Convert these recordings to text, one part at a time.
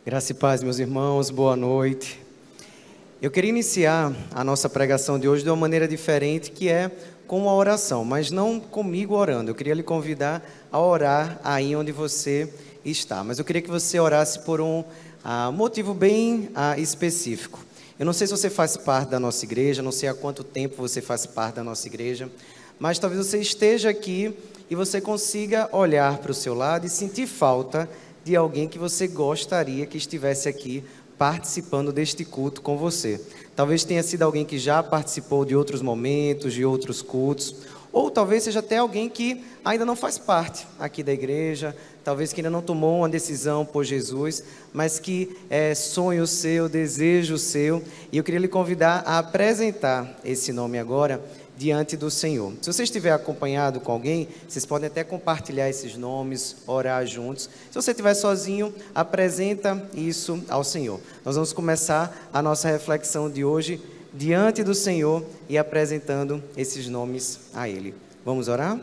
Graça e paz, meus irmãos, boa noite. Eu queria iniciar a nossa pregação de hoje de uma maneira diferente, que é com uma oração, mas não comigo orando. Eu queria lhe convidar a orar aí onde você está, mas eu queria que você orasse por um motivo bem específico. Eu não sei se você faz parte da nossa igreja, não sei há quanto tempo você faz parte da nossa igreja, mas talvez você esteja aqui e você consiga olhar para o seu lado e sentir falta de alguém que você gostaria que estivesse aqui participando deste culto com você. Talvez tenha sido alguém que já participou de outros momentos, de outros cultos, ou talvez seja até alguém que ainda não faz parte aqui da igreja, talvez que ainda não tomou uma decisão por Jesus, mas que é sonho seu, desejo seu, e eu queria lhe convidar a apresentar esse nome agora diante do Senhor. Se você estiver acompanhado com alguém, vocês podem até compartilhar esses nomes, orar juntos. Se você estiver sozinho, apresenta isso ao Senhor. Nós vamos começar a nossa reflexão de hoje diante do Senhor e apresentando esses nomes a Ele. Vamos orar?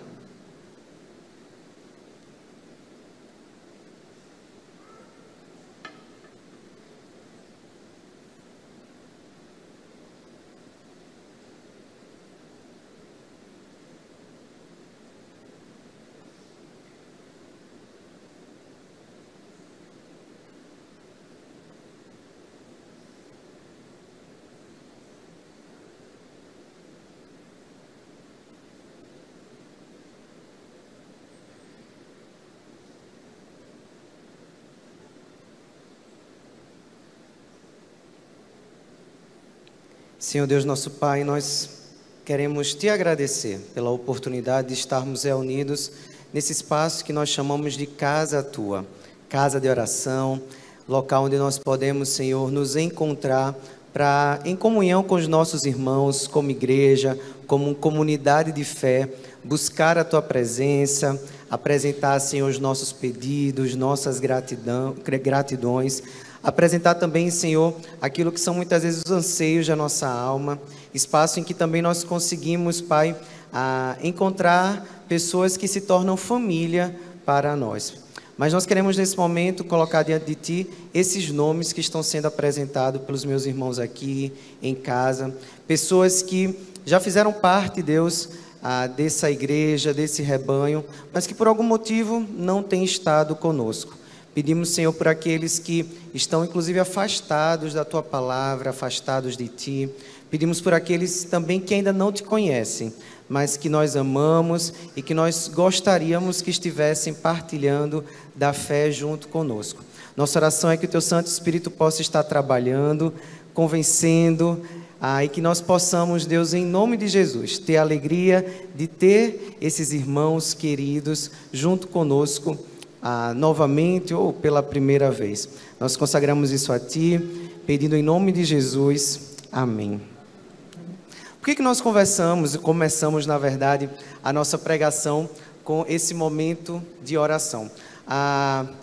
Senhor Deus, nosso Pai, nós queremos Te agradecer pela oportunidade de estarmos reunidos nesse espaço que nós chamamos de casa Tua, casa de oração, local onde nós podemos, Senhor, nos encontrar para, em comunhão com os nossos irmãos, como igreja, como comunidade de fé, buscar a Tua presença, apresentar, Senhor, os nossos pedidos, nossas gratidões, apresentar também, Senhor, aquilo que são muitas vezes os anseios da nossa alma, espaço em que também nós conseguimos, Pai, encontrar pessoas que se tornam família para nós. Mas nós queremos nesse momento colocar diante de Ti esses nomes que estão sendo apresentados pelos meus irmãos aqui em casa, pessoas que já fizeram parte, Deus, dessa igreja, desse rebanho, mas que por algum motivo não têm estado conosco. Pedimos, Senhor, por aqueles que estão, inclusive, afastados da Tua palavra, afastados de Ti. Pedimos por aqueles também que ainda não Te conhecem, mas que nós amamos e que nós gostaríamos que estivessem partilhando da fé junto conosco. Nossa oração é que o Teu Santo Espírito possa estar trabalhando, convencendo, e que nós possamos, Deus, em nome de Jesus, ter a alegria de ter esses irmãos queridos junto conosco, novamente ou pela primeira vez. Nós consagramos isso a Ti, pedindo em nome de Jesus. Amém. Por que nós começamos, na verdade, a nossa pregação com esse momento de oração?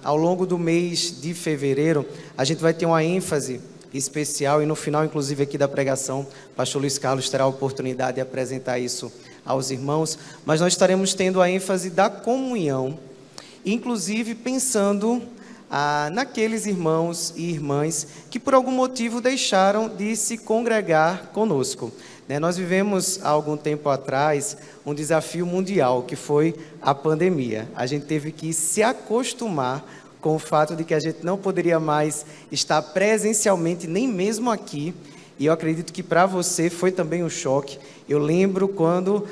Ao longo do mês de fevereiro, a gente vai ter uma ênfase especial e no final, inclusive, aqui da pregação, o pastor Luiz Carlos terá a oportunidade de apresentar isso aos irmãos, mas nós estaremos tendo a ênfase da comunhão, inclusive pensando naqueles irmãos e irmãs que por algum motivo deixaram de se congregar conosco. Nós vivemos há algum tempo atrás um desafio mundial que foi a pandemia. A gente teve que se acostumar com o fato de que a gente não poderia mais estar presencialmente, nem mesmo aqui. E eu acredito que para você foi também um choque. Eu lembro quando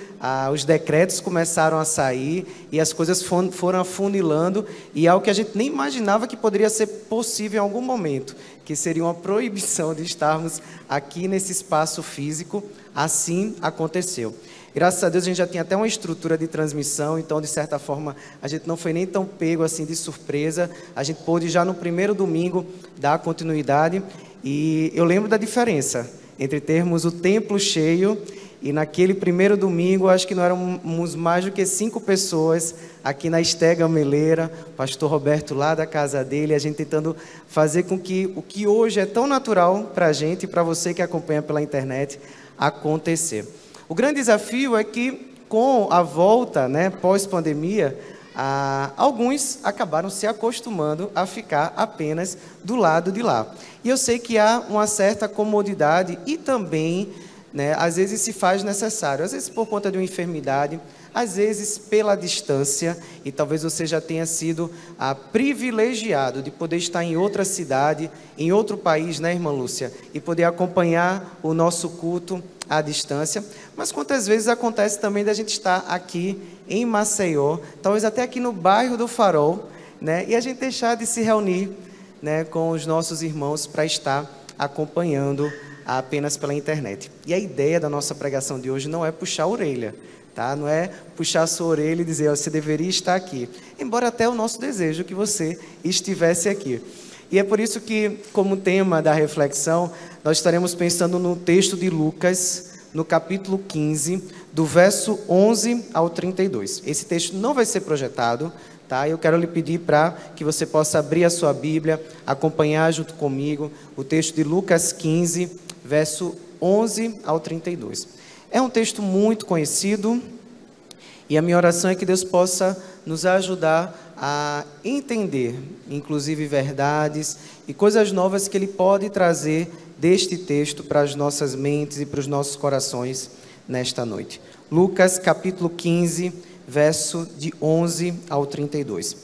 os decretos começaram a sair e as coisas foram afunilando, e algo que a gente nem imaginava que poderia ser possível em algum momento, que seria uma proibição de estarmos aqui nesse espaço físico. Assim aconteceu. Graças a Deus a gente já tinha até uma estrutura de transmissão, então de certa forma a gente não foi nem tão pego assim de surpresa. A gente pôde já no primeiro domingo dar continuidade, e eu lembro da diferença entre termos o templo cheio e naquele primeiro domingo, acho que não éramos mais do que 5 pessoas aqui na Estega Meleira, o pastor Roberto lá da casa dele, a gente tentando fazer com que o que hoje é tão natural para a gente e para você que acompanha pela internet acontecer. O grande desafio é que com a volta, pós-pandemia, alguns acabaram se acostumando a ficar apenas do lado de lá. E eu sei que há uma certa comodidade e também, né, às vezes se faz necessário, às vezes por conta de uma enfermidade, às vezes pela distância, e talvez você já tenha sido privilegiado de poder estar em outra cidade, em outro país, né, irmã Lúcia? E poder acompanhar o nosso culto à distância. Mas quantas vezes acontece também da gente estar aqui em Maceió, talvez até aqui no bairro do Farol, né, e a gente deixar de se reunir, né, com os nossos irmãos para estar acompanhando apenas pela internet. E a ideia da nossa pregação de hoje não é puxar a orelha, tá? Não é puxar a sua orelha e dizer, ó, você deveria estar aqui. Embora até o nosso desejo que você estivesse aqui. E é por isso que, como tema da reflexão, nós estaremos pensando no texto de Lucas, no capítulo 15, do verso 11 ao 32. Esse texto não vai ser projetado, tá? Eu quero lhe pedir para que você possa abrir a sua Bíblia, acompanhar junto comigo o texto de Lucas 15, verso 11 ao 32. É um texto muito conhecido e a minha oração é que Deus possa nos ajudar a entender, inclusive verdades e coisas novas que Ele pode trazer deste texto para as nossas mentes e para os nossos corações nesta noite. Lucas capítulo 15, verso de 11 ao 32.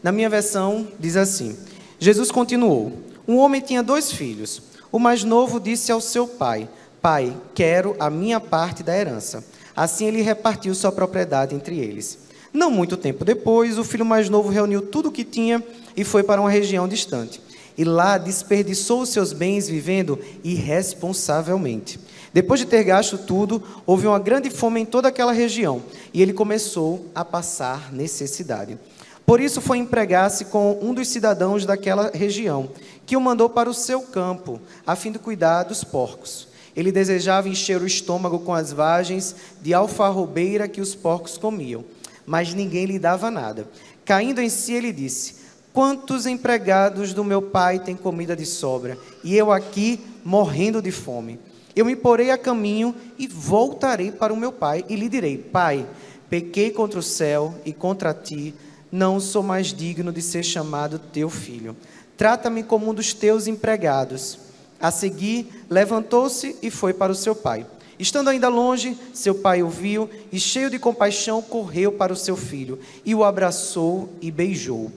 Na minha versão diz assim: Jesus continuou: um homem tinha 2 filhos. O mais novo disse ao seu pai: Pai, quero a minha parte da herança. Assim ele repartiu sua propriedade entre eles. Não muito tempo depois, o filho mais novo reuniu tudo o que tinha e foi para uma região distante. E lá desperdiçou os seus bens vivendo irresponsavelmente. Depois de ter gasto tudo, houve uma grande fome em toda aquela região e ele começou a passar necessidade. Por isso foi empregar-se com um dos cidadãos daquela região, que o mandou para o seu campo, a fim de cuidar dos porcos. Ele desejava encher o estômago com as vagens de alfarrobeira que os porcos comiam, mas ninguém lhe dava nada. Caindo em si, ele disse: quantos empregados do meu pai têm comida de sobra, e eu aqui morrendo de fome? Eu me porei a caminho e voltarei para o meu pai, e lhe direi: Pai, pequei contra o céu e contra ti, não sou mais digno de ser chamado teu filho. Trata-me como um dos teus empregados. A seguir, levantou-se e foi para o seu pai. Estando ainda longe, seu pai o viu e, cheio de compaixão, correu para o seu filho e o abraçou e beijou.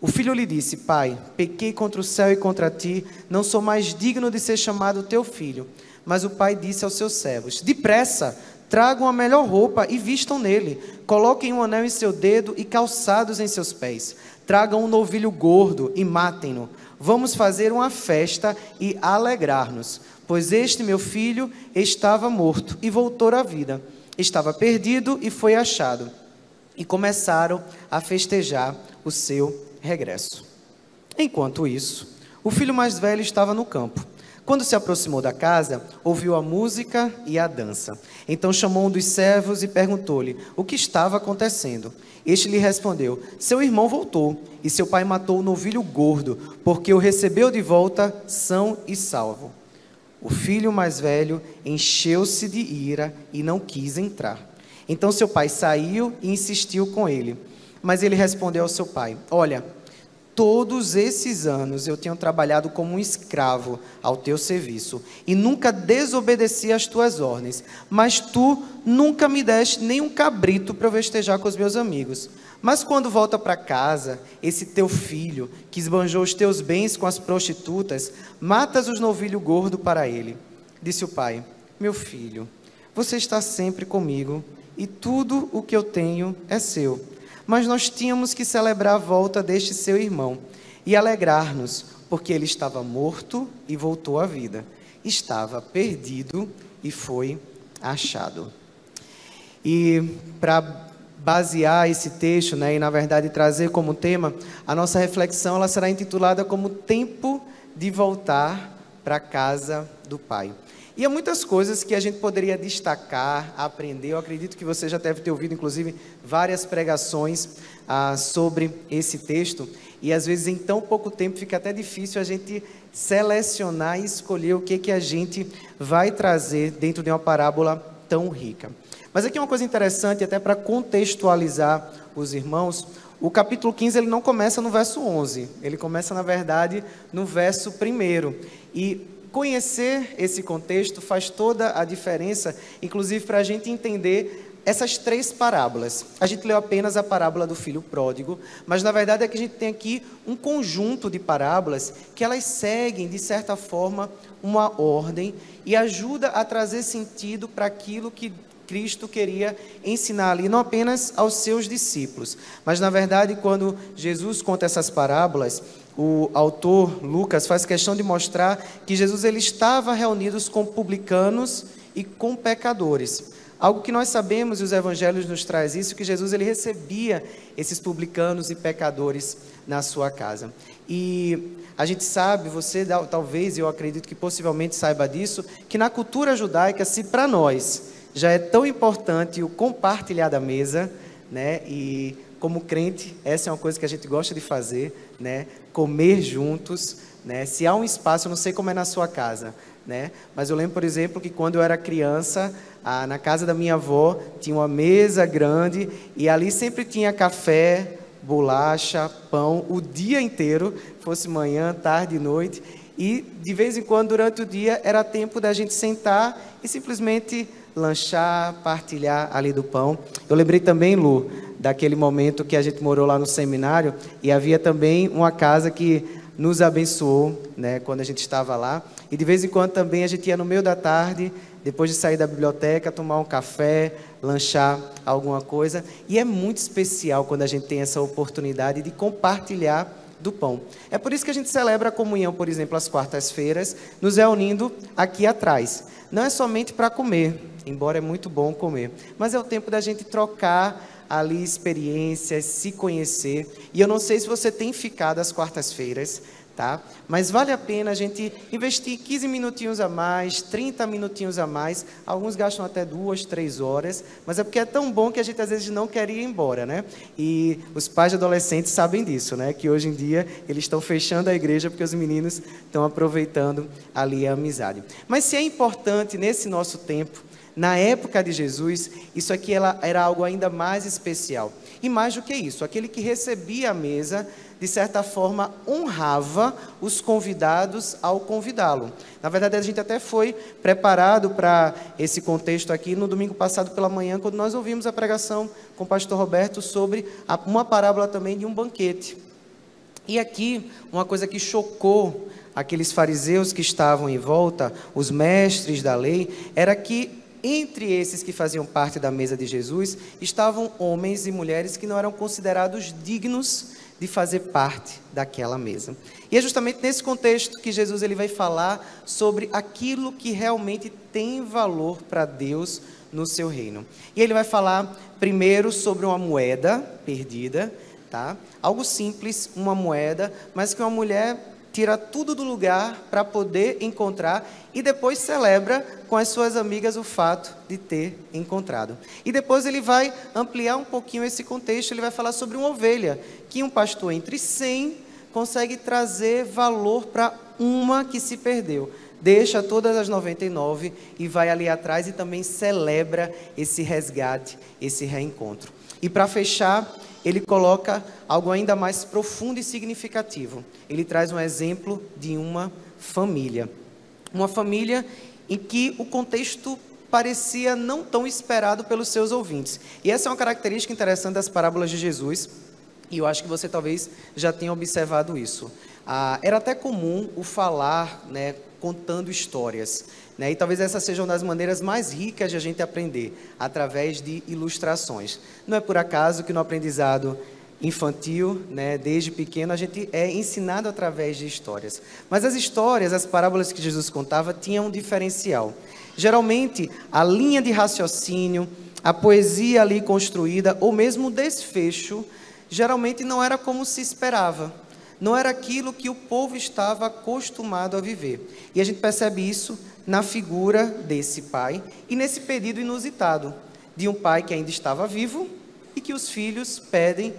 O filho lhe disse: Pai, pequei contra o céu e contra ti, não sou mais digno de ser chamado teu filho. Mas o pai disse aos seus servos: depressa, tragam a melhor roupa e vistam nele. Coloquem um anel em seu dedo e calçados em seus pés. Tragam um novilho gordo e matem-no. Vamos fazer uma festa e alegrar-nos, pois este meu filho estava morto e voltou à vida. Estava perdido e foi achado. E começaram a festejar o seu regresso. Enquanto isso, o filho mais velho estava no campo. Quando se aproximou da casa, ouviu a música e a dança. Então chamou um dos servos e perguntou-lhe o que estava acontecendo. Este lhe respondeu: seu irmão voltou, e seu pai matou o novilho gordo, porque o recebeu de volta são e salvo. O filho mais velho encheu-se de ira e não quis entrar. Então seu pai saiu e insistiu com ele. Mas ele respondeu ao seu pai: olha, todos esses anos eu tenho trabalhado como um escravo ao teu serviço e nunca desobedeci às tuas ordens, mas tu nunca me deste nem um cabrito para eu festejar com os meus amigos. Mas quando volta para casa, esse teu filho, que esbanjou os teus bens com as prostitutas, matas os novilho gordo para ele. Disse o pai: meu filho, você está sempre comigo e tudo o que eu tenho é seu. Mas nós tínhamos que celebrar a volta deste seu irmão e alegrar-nos, porque ele estava morto e voltou à vida. Estava perdido e foi achado. E para basear esse texto, né, e na verdade trazer como tema, a nossa reflexão ela será intitulada como Tempo de Voltar para a Casa do Pai. E há muitas coisas que a gente poderia destacar, aprender. Eu acredito que você já deve ter ouvido, inclusive, várias pregações sobre esse texto. E, às vezes, em tão pouco tempo, fica até difícil a gente selecionar e escolher o que a gente vai trazer dentro de uma parábola tão rica. Mas aqui uma coisa interessante, até para contextualizar os irmãos, o capítulo 15 ele não começa no verso 11, ele começa, na verdade, no verso 1. E conhecer esse contexto faz toda a diferença, inclusive para a gente entender essas 3 parábolas. A gente leu apenas a parábola do filho pródigo, mas na verdade é que a gente tem aqui um conjunto de parábolas que elas seguem, de certa forma, uma ordem e ajuda a trazer sentido para aquilo que Cristo queria ensinar ali, não apenas aos seus discípulos, mas na verdade quando Jesus conta essas parábolas, o autor Lucas faz questão de mostrar que Jesus ele estava reunido com publicanos e com pecadores. Algo que nós sabemos, e os evangelhos nos traz isso, que Jesus ele recebia esses publicanos e pecadores na sua casa. E a gente sabe, você talvez, eu acredito que possivelmente saiba disso, que na cultura judaica, se para nós já é tão importante o compartilhar da mesa, né? E como crente, essa é uma coisa que a gente gosta de fazer, né? Comer juntos, né? Se há um espaço, eu não sei como é na sua casa, né? Mas eu lembro, por exemplo, que quando eu era criança, na casa da minha avó, tinha uma mesa grande e ali sempre tinha café, bolacha, pão, o dia inteiro, fosse manhã, tarde, noite. E de vez em quando, durante o dia, era tempo da gente sentar e simplesmente lanchar, partilhar ali do pão. Eu lembrei também, Lu, daquele momento que a gente morou lá no seminário e havia também uma casa que nos abençoou, né, quando a gente estava lá. E de vez em quando também a gente ia no meio da tarde, depois de sair da biblioteca, tomar um café, lanchar alguma coisa. E é muito especial quando a gente tem essa oportunidade de compartilhar do pão. É por isso que a gente celebra a comunhão, por exemplo, às quartas-feiras, nos reunindo aqui atrás. Não é somente para comer, embora é muito bom comer, mas é o tempo da gente trocar ali experiências, se conhecer. E eu não sei se você tem ficado às quartas-feiras, tá? Mas vale a pena a gente investir 15 minutinhos a mais, 30 minutinhos a mais. Alguns gastam até 2, 3 horas, mas é porque é tão bom que a gente às vezes não quer ir embora, né? E os pais de adolescentes sabem disso, né? Que hoje em dia eles estão fechando a igreja porque os meninos estão aproveitando ali a amizade. Mas se é importante nesse nosso tempo, na época de Jesus, isso aqui era algo ainda mais especial. E mais do que isso, aquele que recebia a mesa, de certa forma, honrava os convidados ao convidá-lo. Na verdade, a gente até foi preparado para esse contexto aqui no domingo passado pela manhã, quando nós ouvimos a pregação com o pastor Roberto sobre uma parábola também de um banquete. E aqui, uma coisa que chocou aqueles fariseus que estavam em volta, os mestres da lei, era que entre esses que faziam parte da mesa de Jesus, estavam homens e mulheres que não eram considerados dignos de fazer parte daquela mesa. E é justamente nesse contexto que Jesus ele vai falar sobre aquilo que realmente tem valor para Deus no seu reino. E ele vai falar primeiro sobre uma moeda perdida, tá? Algo simples, uma moeda, mas que uma mulher tira tudo do lugar para poder encontrar e depois celebra com as suas amigas o fato de ter encontrado. E depois ele vai ampliar um pouquinho esse contexto, ele vai falar sobre uma ovelha, que um pastor entre 100 consegue trazer valor para uma que se perdeu. Deixa todas as 99 e vai ali atrás e também celebra esse resgate, esse reencontro. E para fechar, ele coloca algo ainda mais profundo e significativo. Ele traz um exemplo de uma família. Uma família em que o contexto parecia não tão esperado pelos seus ouvintes. E essa é uma característica interessante das parábolas de Jesus, e eu acho que você talvez já tenha observado isso. Era até comum o falar, né, contando histórias, né? E talvez essa seja uma das maneiras mais ricas de a gente aprender, através de ilustrações. Não é por acaso que no aprendizado infantil, né, desde pequeno, a gente é ensinado através de histórias. Mas as histórias, as parábolas que Jesus contava, tinham um diferencial. Geralmente, a linha de raciocínio, a poesia ali construída, ou mesmo o desfecho, geralmente não era como se esperava. Não era aquilo que o povo estava acostumado a viver. E a gente percebe isso na figura desse pai e nesse pedido inusitado de um pai que ainda estava vivo e que os filhos pedem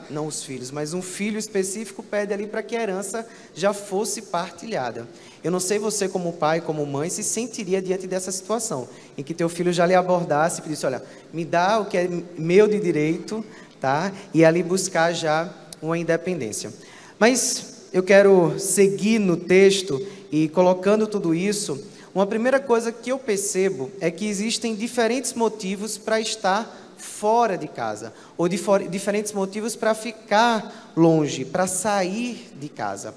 não os filhos, mas um filho específico pede ali para que a herança já fosse partilhada. Eu não sei você como pai, como mãe, se sentiria diante dessa situação, em que teu filho já lhe abordasse e pedisse, olha, me dá o que é meu de direito, tá? E ali buscar já uma independência. Mas eu quero seguir no texto e colocando tudo isso, uma primeira coisa que eu percebo é que existem diferentes motivos para estar fora de casa, ou diferentes motivos para ficar longe, para sair de casa.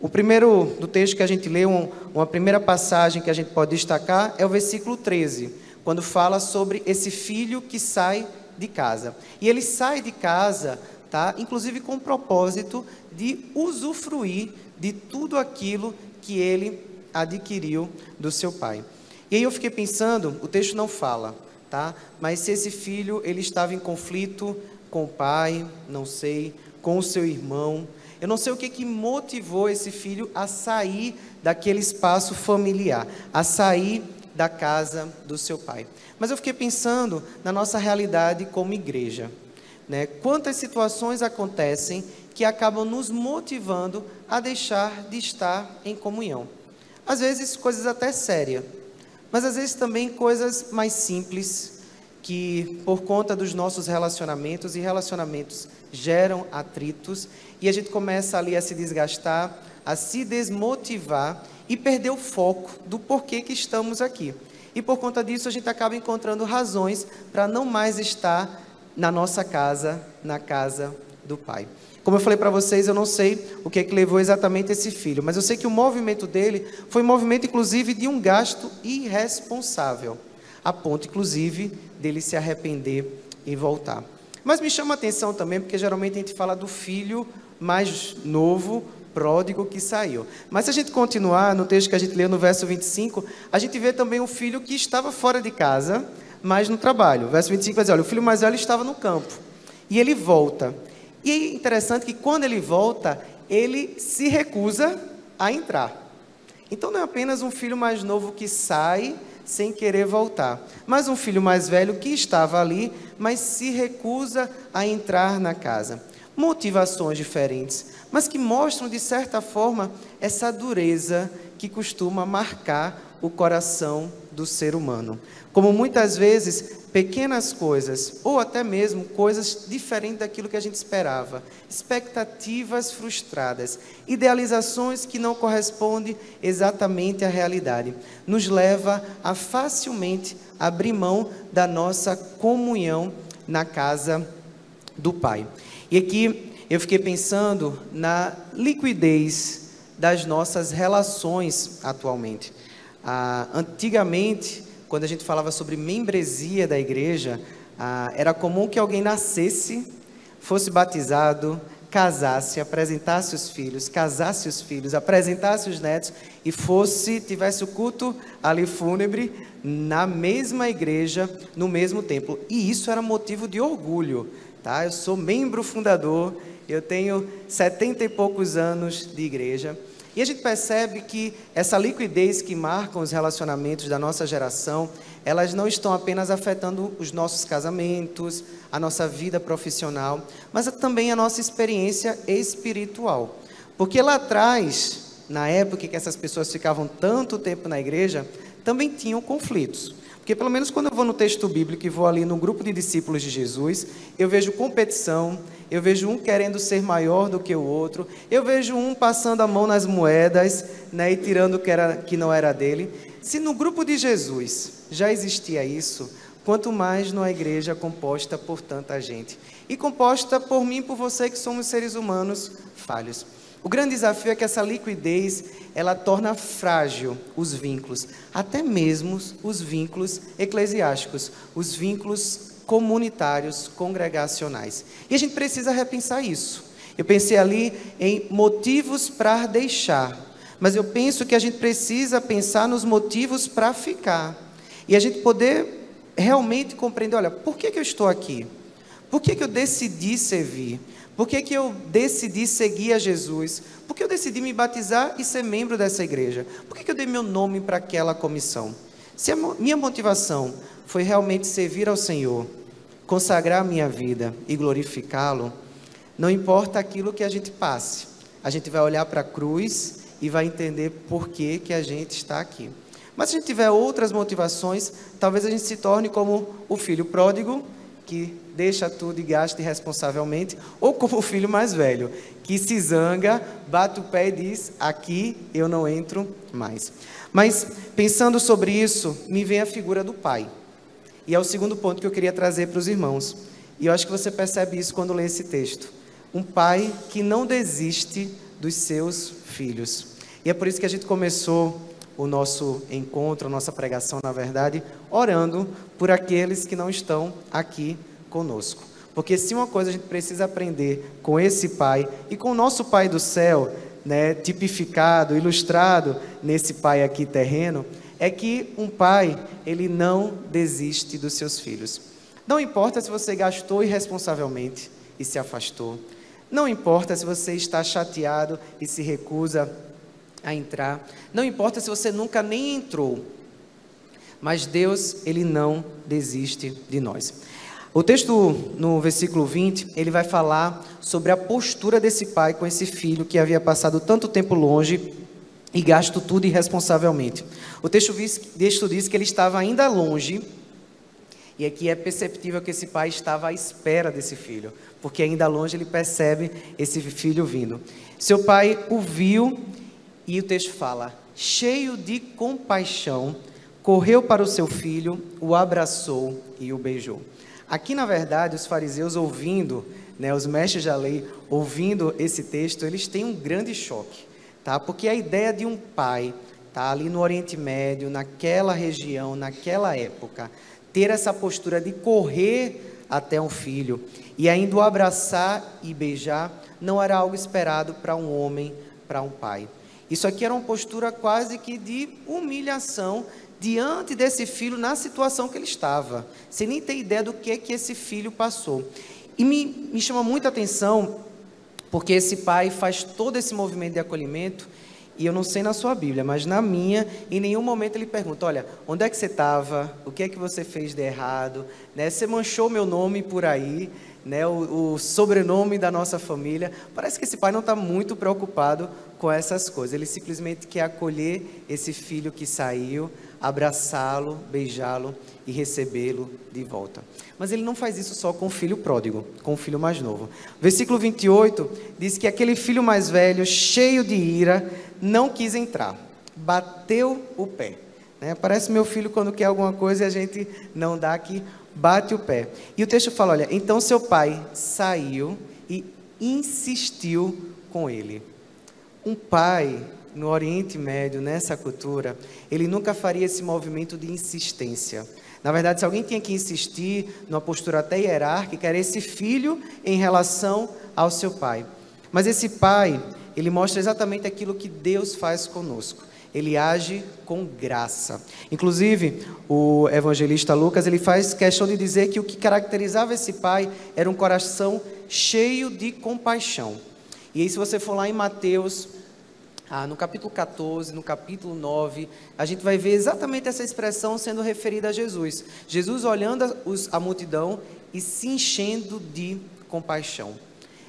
O primeiro do texto que a gente lê, uma primeira passagem que a gente pode destacar é o versículo 13, quando fala sobre esse filho que sai de casa. E ele sai de casa, tá? Inclusive com o propósito de usufruir de tudo aquilo que ele adquiriu do seu pai. E aí eu fiquei pensando, o texto não fala, tá? Mas se esse filho ele estava em conflito com o pai, não sei, com o seu irmão, eu não sei o que motivou esse filho a sair daquele espaço familiar, a sair da casa do seu pai. Mas eu fiquei pensando na nossa realidade como igreja, né? Quantas situações acontecem que acabam nos motivando a deixar de estar em comunhão. Às vezes coisas até sérias, mas às vezes também coisas mais simples, que por conta dos nossos relacionamentos, e relacionamentos geram atritos, e a gente começa ali a se desgastar, a se desmotivar e perder o foco do porquê que estamos aqui. E por conta disso a gente acaba encontrando razões para não mais estar na nossa casa, na casa do Pai. Como eu falei para vocês, eu não sei o que é que levou exatamente esse filho, mas eu sei que o movimento dele foi um movimento, inclusive, de um gasto irresponsável, a ponto, inclusive, dele se arrepender e voltar. Mas me chama a atenção também, porque geralmente a gente fala do filho mais novo, pródigo, que saiu. Mas se a gente continuar no texto que a gente leu no verso 25, a gente vê também um filho que estava fora de casa, mas no trabalho. O verso 25 vai dizer, olha, o filho mais velho estava no campo, e ele volta. E é interessante que quando ele volta, ele se recusa a entrar. Então não é apenas um filho mais novo que sai sem querer voltar, mas um filho mais velho que estava ali, mas se recusa a entrar na casa. Motivações diferentes, mas que mostram de certa forma essa dureza que costuma marcar o coração do ser humano. Como muitas vezes pequenas coisas, ou até mesmo coisas diferentes daquilo que a gente esperava, expectativas frustradas, idealizações que não correspondem exatamente à realidade, nos leva a facilmente abrir mão da nossa comunhão na casa do Pai. E aqui eu fiquei pensando na liquidez das nossas relações atualmente. Antigamente, quando a gente falava sobre membresia da igreja, era comum que alguém nascesse, fosse batizado, casasse, apresentasse os filhos, casasse os filhos, apresentasse os netos e tivesse o culto ali fúnebre na mesma igreja, no mesmo templo. E isso era motivo de orgulho, tá? Eu sou membro fundador, eu tenho 70 e poucos anos de igreja. E a gente percebe que essa liquidez que marca os relacionamentos da nossa geração, elas não estão apenas afetando os nossos casamentos, a nossa vida profissional, mas também a nossa experiência espiritual. Porque lá atrás, na época que essas pessoas ficavam tanto tempo na igreja, também tinham conflitos. Porque pelo menos quando eu vou no texto bíblico e vou ali no grupo de discípulos de Jesus, eu vejo competição, eu vejo um querendo ser maior do que o outro, eu vejo um passando a mão nas moedas, né, e tirando o que não era dele. Se no grupo de Jesus já existia isso, quanto mais numa igreja composta por tanta gente. E composta por mim e por você, que somos seres humanos falhos. O grande desafio é que essa liquidez, ela torna frágil os vínculos, até mesmo os vínculos eclesiásticos, os vínculos comunitários, congregacionais. E a gente precisa repensar isso. Eu pensei ali em motivos para deixar, mas eu penso que a gente precisa pensar nos motivos para ficar. E a gente poder realmente compreender, olha, por que eu estou aqui? Por que eu decidi servir? Por que eu decidi seguir a Jesus? Por que eu decidi me batizar e ser membro dessa igreja? Por que eu dei meu nome para aquela comissão? Se a minha motivação foi realmente servir ao Senhor, consagrar a minha vida e glorificá-lo, Não importa aquilo que a gente passe, a gente vai olhar para a cruz e vai entender por que que a gente está aqui. Mas se a gente tiver outras motivações, talvez a gente se torne como o filho pródigo, que deixa tudo e gasta irresponsavelmente, ou como o filho mais velho, que se zanga, bate o pé e diz: aqui eu não entro mais. Mas pensando sobre isso, me vem a figura do pai. E é o segundo ponto que eu queria trazer para os irmãos. E eu acho que você percebe isso quando lê esse texto. Um pai que não desiste dos seus filhos. E é por isso que a gente começou o nosso encontro, a nossa pregação, na verdade, orando por aqueles que não estão aqui conosco. Porque se uma coisa a gente precisa aprender com esse pai e com o nosso pai do céu, né, tipificado, ilustrado nesse pai aqui terreno, é que um pai, ele não desiste dos seus filhos. Não importa se você gastou irresponsavelmente e se afastou. Não importa se você está chateado e se recusa a entrar. Não importa se você nunca nem entrou. Mas Deus, ele não desiste de nós. O texto no versículo 20, ele vai falar sobre a postura desse pai com esse filho que havia passado tanto tempo longe e gasto tudo irresponsavelmente. O texto diz que ele estava ainda longe, e aqui é perceptível que esse pai estava à espera desse filho, porque ainda longe ele percebe esse filho vindo. Seu pai o viu, e o texto fala: cheio de compaixão, correu para o seu filho, o abraçou e o beijou. Aqui, na verdade, os fariseus ouvindo, né, os mestres da lei, ouvindo esse texto, eles têm um grande choque, tá? Porque a ideia de um pai, tá, ali no Oriente Médio, naquela região, naquela época, ter essa postura de correr até um filho e ainda o abraçar e beijar, não era algo esperado para um homem, para um pai. Isso aqui era uma postura quase que de humilhação diante desse filho na situação que ele estava, sem nem ter ideia do que esse filho passou. E me chama muita atenção, porque esse pai faz todo esse movimento de acolhimento, e eu não sei na sua Bíblia, mas na minha, em nenhum momento ele pergunta: olha, onde é que você estava? O que é que você fez de errado? Né? Você manchou meu nome por aí, né? O sobrenome da nossa família. Parece que esse pai não está muito preocupado com essas coisas. Ele simplesmente quer acolher esse filho que saiu, abraçá-lo, beijá-lo e recebê-lo de volta. Mas ele não faz isso só com o filho pródigo, com o filho mais novo. Versículo 28 diz que aquele filho mais velho, cheio de ira, não quis entrar, bateu o pé. Né? Parece meu filho quando quer alguma coisa e a gente não dá aqui, bate o pé. E o texto fala: olha, então seu pai saiu e insistiu com ele. Um pai, no Oriente Médio, nessa cultura, ele nunca faria esse movimento de insistência. Na verdade, se alguém tinha que insistir, numa postura até hierárquica, era esse filho em relação ao seu pai. Mas esse pai, ele mostra exatamente aquilo que Deus faz conosco. Ele age com graça. Inclusive, o evangelista Lucas, ele faz questão de dizer que o que caracterizava esse pai era um coração cheio de compaixão. E aí, se você for lá em Mateus, no capítulo 14, no capítulo 9, a gente vai ver exatamente essa expressão sendo referida a Jesus. Jesus olhando a multidão e se enchendo de compaixão.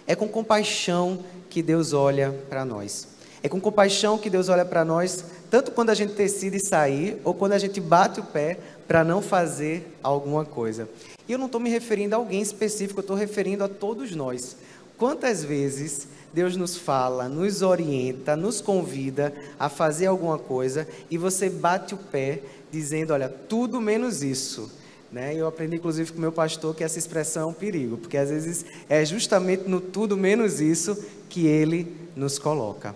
É com compaixão que Deus olha para nós. É com compaixão que Deus olha para nós, tanto quando a gente decide sair, ou quando a gente bate o pé para não fazer alguma coisa. E eu não estou me referindo a alguém específico, eu estou referindo a todos nós. Quantas vezes Deus nos fala, nos orienta, nos convida a fazer alguma coisa e você bate o pé dizendo: olha, tudo menos isso. Né? Eu aprendi inclusive com o meu pastor que essa expressão é um perigo, porque às vezes é justamente no tudo menos isso que ele nos coloca.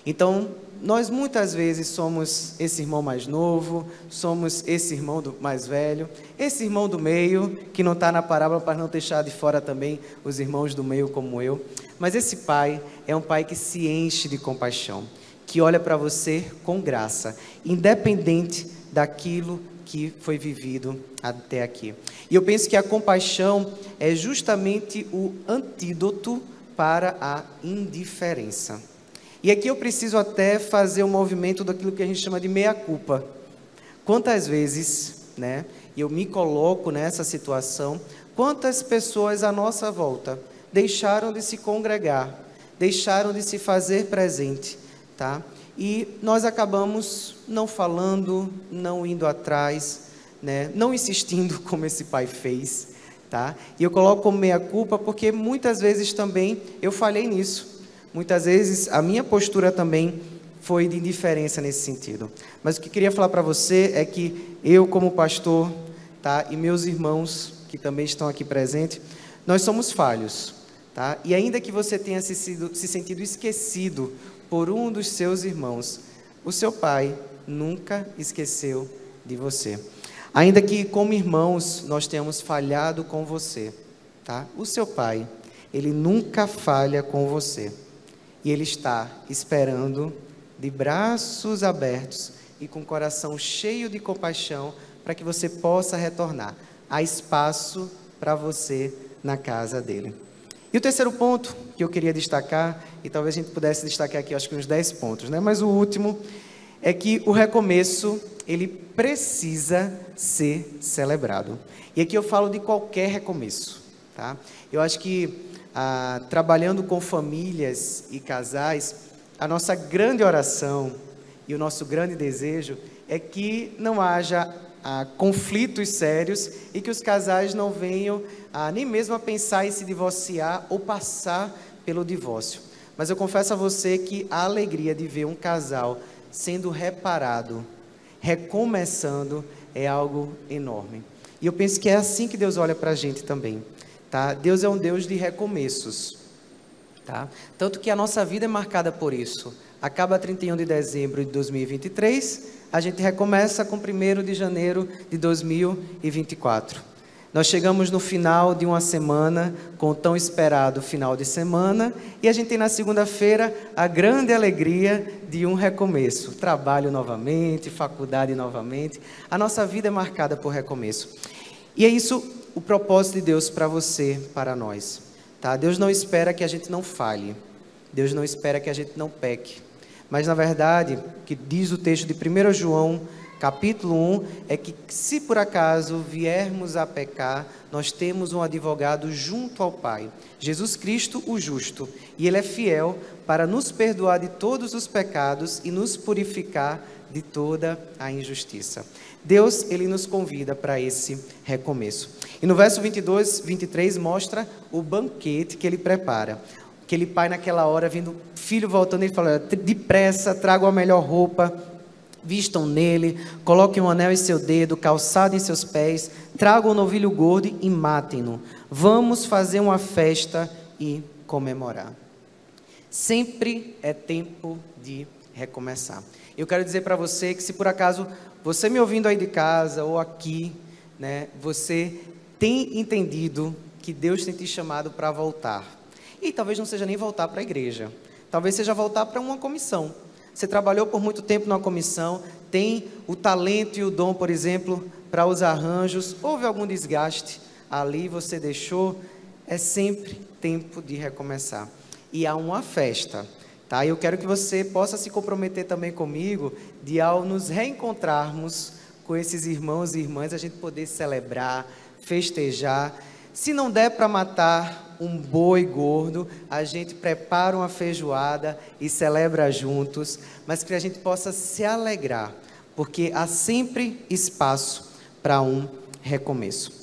Então, nós muitas vezes somos esse irmão mais novo, somos esse irmão mais velho, esse irmão do meio, que não está na parábola para não deixar de fora também os irmãos do meio como eu. Mas esse pai é um pai que se enche de compaixão, que olha para você com graça, independente daquilo que foi vivido até aqui. E eu penso que a compaixão é justamente o antídoto para a indiferença. E aqui eu preciso até fazer um movimento daquilo que a gente chama de meia-culpa. Quantas vezes, né, eu me coloco nessa situação, quantas pessoas à nossa volta deixaram de se congregar, deixaram de se fazer presente, tá? E nós acabamos não falando, não indo atrás, né? Não insistindo como esse pai fez, tá? E eu coloco como meia-culpa porque muitas vezes também eu falhei nisso. Muitas vezes a minha postura também foi de indiferença nesse sentido. Mas o que eu queria falar para você é que eu, como pastor, tá? E meus irmãos que também estão aqui presentes, nós somos falhos, tá? E ainda que você tenha se sentido esquecido por um dos seus irmãos, o seu pai nunca esqueceu de você. Ainda que como irmãos nós tenhamos falhado com você, tá? O seu pai, ele nunca falha com você. E ele está esperando de braços abertos e com o coração cheio de compaixão para que você possa retornar. Há espaço para você na casa dele. E o terceiro ponto que eu queria destacar, e talvez a gente pudesse destacar aqui, acho que uns 10 pontos, né? Mas o último é que o recomeço, ele precisa ser celebrado. E aqui eu falo de qualquer recomeço, tá? Eu acho que, trabalhando com famílias e casais, a nossa grande oração e o nosso grande desejo é que não haja conflitos sérios e que os casais não venham nem mesmo a pensar em se divorciar ou passar pelo divórcio. Mas eu confesso a você que a alegria de ver um casal sendo reparado, recomeçando, é algo enorme. E eu penso que é assim que Deus olha para a gente também, tá? Deus é um Deus de recomeços, tá? Tanto que a nossa vida é marcada por isso. Acaba 31 de dezembro de 2023, a gente recomeça com 1º de janeiro de 2024. Nós chegamos no final de uma semana, com o tão esperado final de semana, e a gente tem na segunda-feira a grande alegria de um recomeço. Trabalho novamente, faculdade novamente. A nossa vida é marcada por recomeço. E é isso o propósito de Deus para você, para nós. Tá? Deus não espera que a gente não falhe. Deus não espera que a gente não peque. Mas, na verdade, o que diz o texto de 1 João, capítulo 1, é que se por acaso viermos a pecar, nós temos um advogado junto ao Pai, Jesus Cristo, o justo, e Ele é fiel para nos perdoar de todos os pecados e nos purificar de toda a injustiça. Deus, Ele nos convida para esse recomeço. E no verso 22, 23, mostra o banquete que Ele prepara. Aquele pai naquela hora, vendo o filho voltando, ele fala: depressa, tragam a melhor roupa, vistam nele, coloquem um anel em seu dedo, calçado em seus pés, tragam um novilho gordo e matem-no. Vamos fazer uma festa e comemorar. Sempre é tempo de recomeçar. Eu quero dizer para você que se por acaso você me ouvindo aí de casa ou aqui, né, você tem entendido que Deus tem te chamado para voltar. E talvez não seja nem voltar para a igreja, talvez seja voltar para uma comissão. Você trabalhou por muito tempo numa comissão, tem o talento e o dom, por exemplo, para os arranjos, houve algum desgaste ali, você deixou, é sempre tempo de recomeçar. E há uma festa, tá? Eu quero que você possa se comprometer também comigo, de ao nos reencontrarmos com esses irmãos e irmãs, a gente poder celebrar, festejar. Se não der para matar um boi gordo, a gente prepara uma feijoada e celebra juntos, mas que a gente possa se alegrar, porque há sempre espaço para um recomeço.